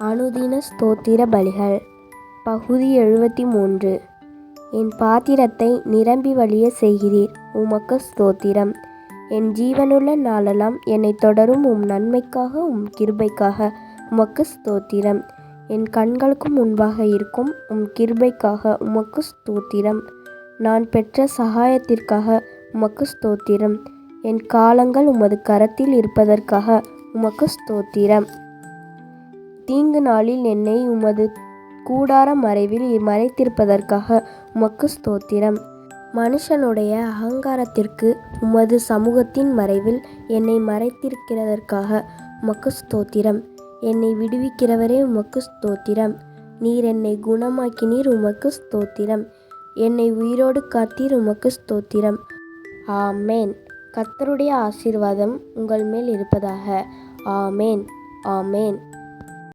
அனுதின ஸ்தோத்திர பலிகள். பகுதி 73. என் பாத்திரத்தை நிரம்பி வழிய செய்கிறீர், உமக்கு ஸ்தோத்திரம். என் ஜீவனுள்ள நாளெல்லாம் என்னை தொடரும் உம் நன்மைக்காக உம் கிருபைக்காக உமக்கு ஸ்தோத்திரம். என் கண்களுக்கு முன்பாக இருக்கும் உம் கிருபைக்காக உமக்கு ஸ்தோத்திரம். நான் பெற்ற சகாயத்திற்காக உமக்கு ஸ்தோத்திரம். என் காலங்கள் உமது கரத்தில் இருப்பதற்காக உமக்கு ஸ்தோத்திரம். தீங்கு நாளில் என்னை உமது கூடார மறைவில் மறைத்திருப்பதற்காக உமக்கு ஸ்தோத்திரம். மனுஷனுடைய அகங்காரத்திற்கு உமது சமூகத்தின் மறைவில் என்னை மறைத்திருக்கிறதற்காக உமக்கு ஸ்தோத்திரம். என்னை விடுவிக்கிறவரே உமக்கு ஸ்தோத்திரம். நீர் என்னை குணமாக்கினீர், உமக்கு ஸ்தோத்திரம். என்னை உயிரோடு காத்தீர், உமக்கு ஸ்தோத்திரம். ஆமேன். கர்த்தருடைய ஆசீர்வாதம் உங்கள் மேல் இருப்பதாக. ஆமேன், ஆமேன்.